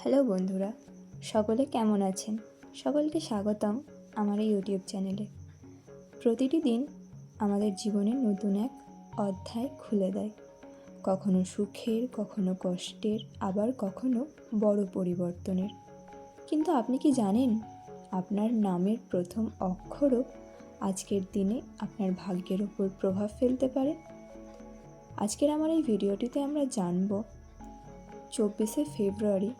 Hello বন্ধুরা, সকলে কেমন আছেন? সকলকে স্বাগতম আমার এই ইউটিউব চ্যানেলে। প্রতিটি দিন আমাদের জীবনে নতুন এক অধ্যায় খুলে দেয়, কখনো সুখের, কখনো কষ্টের, আবার কখনো বড় পরিবর্তনের। কিন্তু আপনি কি জানেন, আপনার নামের প্রথম অক্ষরও আজকের দিনে আপনার ভাগ্যের উপর প্রভাব ফেলতে পারে? আজকের আমার এই ভিডিওটিতে আমরা জানব 24শে ফেব্রুয়ারি,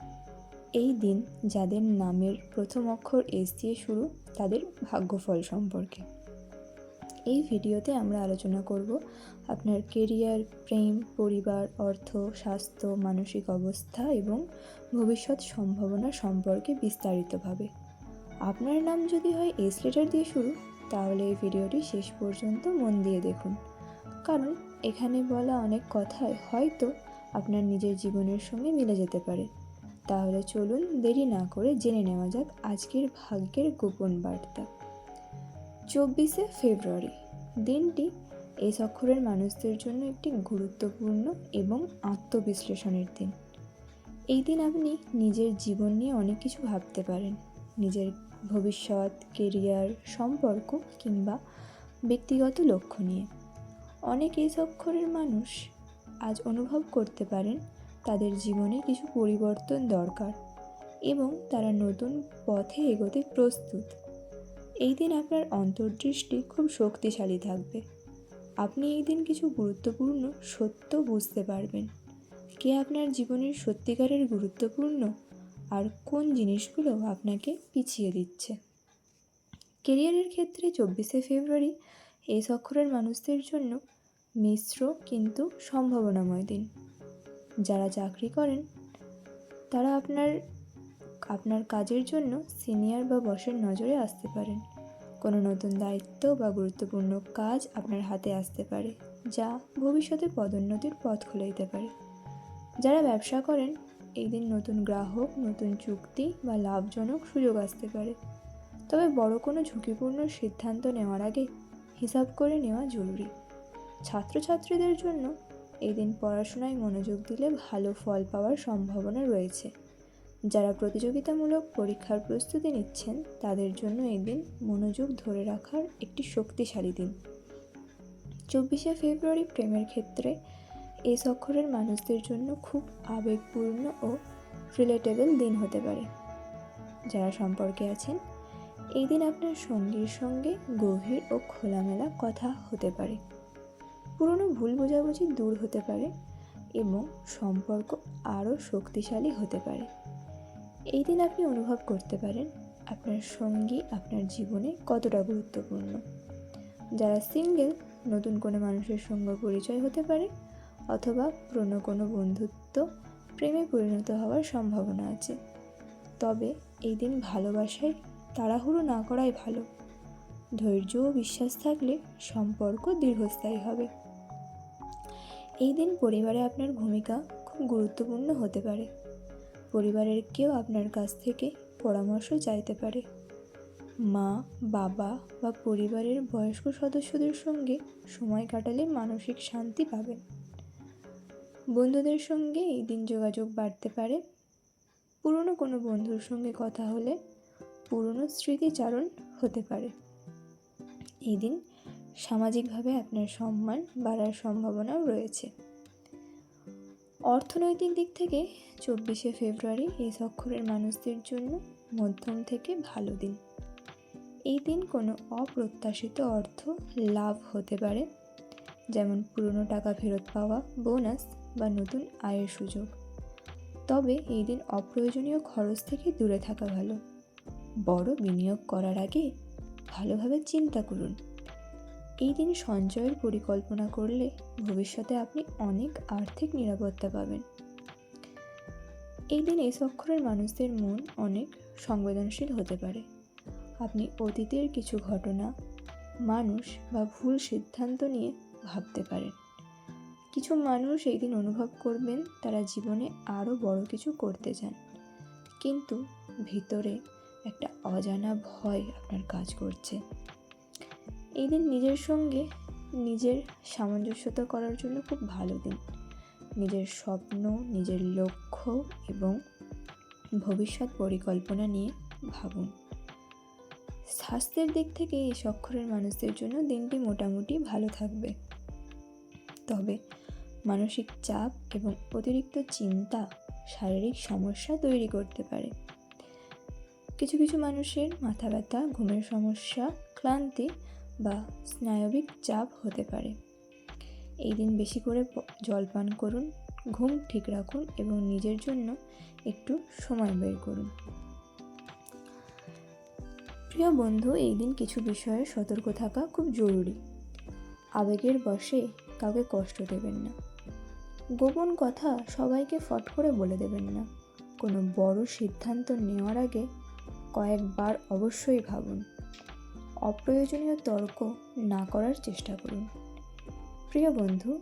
এই দিন যাদের নামের প্রথম অক্ষর এস দিয়ে শুরু, তাদের ভাগ্যফল সম্পর্কে। এই ভিডিওতে আমরা আলোচনা করব আপনার কেরিয়ার, প্রেম, পরিবার, অর্থ, স্বাস্থ্য, মানসিক অবস্থা এবং ভবিষ্যৎ সম্ভাবনা সম্পর্কে বিস্তারিতভাবে। আপনার নাম যদি হয় এস লেটার দিয়ে শুরু, তাহলে এই ভিডিওটি শেষ পর্যন্ত মন দিয়ে দেখুন, কারণ এখানে বলা অনেক কথাই হয়তো আপনার নিজের জীবনের সঙ্গে মিলে যেতে পারে। তাহলে চলুন দেরি না করে জেনে নেওয়া যাক আজকের ভাগ্যের গোপন বার্তা। 24শে ফেব্রুয়ারি দিনটি এস অক্ষরের মানুষদের জন্য একটি গুরুত্বপূর্ণ এবং আত্মবিশ্লেষণের দিন। এই দিন আপনি নিজের জীবন নিয়ে অনেক কিছু ভাবতে পারেন, নিজের ভবিষ্যৎ, কেরিয়ার, সম্পর্ক কিংবা ব্যক্তিগত লক্ষ্য নিয়ে। অনেক এস অক্ষরের মানুষ আজ অনুভব করতে পারেন তাদের জীবনে কিছু পরিবর্তন দরকার এবং তারা নতুন পথে এগোতে প্রস্তুত। এই দিন আপনার অন্তর্দৃষ্টি খুব শক্তিশালী থাকবে। আপনি এই দিন কিছু গুরুত্বপূর্ণ সত্য বুঝতে পারবেন, কে আপনার জীবনের সত্যিকারের গুরুত্বপূর্ণ আর কোন জিনিসগুলো আপনাকে পিছিয়ে দিচ্ছে। কেরিয়ারের ক্ষেত্রে 24শে ফেব্রুয়ারি এস অক্ষরের মানুষদের জন্য মিশ্র কিন্তু সম্ভাবনাময় দিন। যারা চাকরি করেন তারা আপনার কাজের জন্য সিনিয়র বা বসের নজরে আসতে পারেন। কোনো নতুন দায়িত্ব বা গুরুত্বপূর্ণ কাজ আপনার হাতে আসতে পারে, যা ভবিষ্যতে পদোন্নতির পথ খুলে দিতে পারে। যারা ব্যবসা করেন, এই দিন নতুন গ্রাহক, নতুন চুক্তি বা লাভজনক সুযোগ আসতে পারে। তবে বড় কোনো ঝুঁকিপূর্ণ সিদ্ধান্ত নেওয়ার আগে হিসাব করে নেওয়া জরুরি। ছাত্রছাত্রীদের জন্য এই দিন পড়াশোনায় মনোযোগ দিলে ভালো ফল পাওয়ার সম্ভাবনা রয়েছে। যারা প্রতিযোগিতামূলক পরীক্ষার প্রস্তুতি নিচ্ছেন, তাদের জন্য এই দিন মনোযোগ ধরে রাখার একটি শক্তিশালী দিন। 24শে ফেব্রুয়ারি প্রেমের ক্ষেত্রে এস অক্ষরের মানুষদের জন্য খুব আবেগপূর্ণ ও রিলেটেবল দিন হতে পারে। যারা সম্পর্কে আছেন, এই দিন আপনার সঙ্গীর সঙ্গে গভীর ও খোলামেলা কথা হতে পারে। পুরনো ভুল বোঝাবুঝি দূর হতে পারে এবং সম্পর্ক আরও শক্তিশালী হতে পারে। এই দিন আপনি অনুভব করতে পারেন আপনার সঙ্গী আপনার জীবনে কতটা গুরুত্বপূর্ণ। যারা সিঙ্গেল, নতুন কোনো মানুষের সঙ্গে পরিচয় হতে পারে অথবা পুরনো কোনো বন্ধুত্ব প্রেমে পরিণত হওয়ার সম্ভাবনা আছে। তবে এই দিন ভালোবাসায় তাড়াহুড়ো না করাই ভালো। ধৈর্য ও বিশ্বাস থাকলে সম্পর্ক দীর্ঘস্থায়ী হবে। এই দিন পরিবারে আপনার ভূমিকা খুব গুরুত্বপূর্ণ হতে পারে। পরিবারের কেউ আপনার কাছ থেকে পরামর্শ চাইতে পারে। মা, বাবা বা পরিবারের বয়স্ক সদস্যদের সঙ্গে সময় কাটালে মানসিক শান্তি পাবেন। বন্ধুদের সঙ্গে এই দিন যোগাযোগ বাড়তে পারে। পুরনো কোনো বন্ধুর সঙ্গে কথা হলে পুরনো স্মৃতিচারণ হতে পারে। এই দিন সামাজিকভাবে আপনার সম্মান বাড়ার সম্ভাবনাও রয়েছে। অর্থনৈতিক দিক থেকে 24শে ফেব্রুয়ারি এই অক্ষরের মানুষদের জন্য মধ্যম থেকে ভালো দিন। এই দিন কোনো অপ্রত্যাশিত অর্থ লাভ হতে পারে, যেমন পুরনো টাকা ফেরত পাওয়া, বোনাস বা নতুন আয়ের সুযোগ। তবে এই দিন অপ্রয়োজনীয় খরচ থেকে দূরে থাকা ভালো। বড় বিনিয়োগ করার আগে ভালোভাবে চিন্তা করুন। এই দিন সঞ্চয়ের পরিকল্পনা করলে ভবিষ্যতে আপনি অনেক আর্থিক নিরাপত্তা পাবেন। এই দিন এস অক্ষরের মানুষদের মন অনেক সংবেদনশীল হতে পারে। আপনি অতীতের কিছু ঘটনা, মানুষ বা ভুল সিদ্ধান্ত নিয়ে ভাবতে পারেন। কিছু মানুষ এই দিন অনুভব করবেন তারা জীবনে আরও বড় কিছু করতে চান, কিন্তু ভিতরে একটা অজানা ভয় আপনার কাজ করছে। এই দিন নিজের সঙ্গে নিজের সামঞ্জস্যতা করার জন্য খুব ভালো দিন। নিজের স্বপ্ন, নিজের লক্ষ্য এবং ভবিষ্যৎ পরিকল্পনা নিয়ে ভাবুন। স্বাস্থ্যের দিক থেকে এই অক্ষরের মানুষদের জন্য দিনটি মোটামুটি ভালো থাকবে, তবে মানসিক চাপ এবং অতিরিক্ত চিন্তা শারীরিক সমস্যা তৈরি করতে পারে। কিছু কিছু মানুষের মাথা ব্যথা, ঘুমের সমস্যা, ক্লান্তি বা স্নায়বিক চাপ হতে পারে। এই দিন বেশি করে জল পান করুন, ঘুম ঠিক রাখুন এবং নিজের জন্য একটু সময় বের করুন। প্রিয় বন্ধু, এই দিন কিছু বিষয়ে সতর্ক থাকা খুব জরুরি। আবেগের বশে কাউকে কষ্ট দেবেন না। গোপন কথা সবাইকে ফট করে বলে দেবেন না। কোনো বড় সিদ্ধান্ত নেওয়ার আগে কয়েকবার অবশ্যই ভাবুন। অপ্রয়োজনীয় তর্ক না করার চেষ্টা করুন। প্রিয় বন্ধু,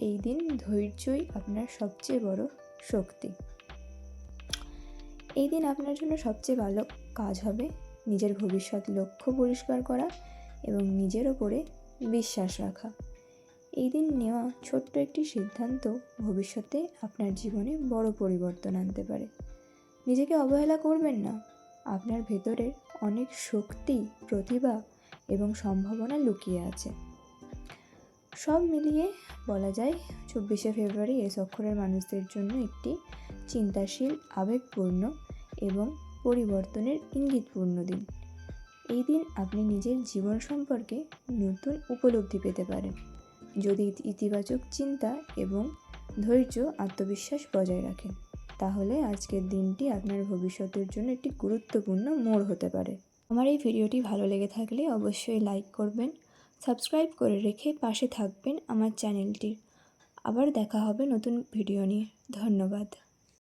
এই দিন ধৈর্যই আপনার সবচেয়ে বড় শক্তি। এই দিন আপনার জন্য সবচেয়ে ভালো কাজ হবে নিজের ভবিষ্যৎ লক্ষ্য পরিষ্কার করা এবং নিজের ওপরে বিশ্বাস রাখা। এই দিন নেওয়া ছোট্ট একটি সিদ্ধান্ত ভবিষ্যতে আপনার জীবনে বড় পরিবর্তন আনতে পারে। নিজেকে অবহেলা করবেন না। আপনার ভেতরে অনেক শক্তি, প্রতিভা এবং সম্ভাবনা লুকিয়ে আছে। সব মিলিয়ে বলা যায় 24শে ফেব্রুয়ারি এস অক্ষরের মানুষদের জন্য একটি চিন্তাশীল, আবেগপূর্ণ এবং পরিবর্তনের ইঙ্গিতপূর্ণ দিন। এই দিন আপনি নিজের জীবন সম্পর্কে নতুন উপলব্ধি পেতে পারেন, যদি ইতিবাচক চিন্তা এবং ধৈর্য, আত্মবিশ্বাস বজায় রাখেন। তাহলে আজকের দিনটি আপনার ভবিষ্যতের জন্য একটি গুরুত্বপূর্ণ মোড় হতে পারে। আমার এই ভিডিওটি ভালো লেগে থাকলে অবশ্যই লাইক করবেন, সাবস্ক্রাইব করে রেখে পাশে থাকবেন আমার চ্যানেলটির। আবার দেখা হবে নতুন ভিডিও নিয়ে। ধন্যবাদ।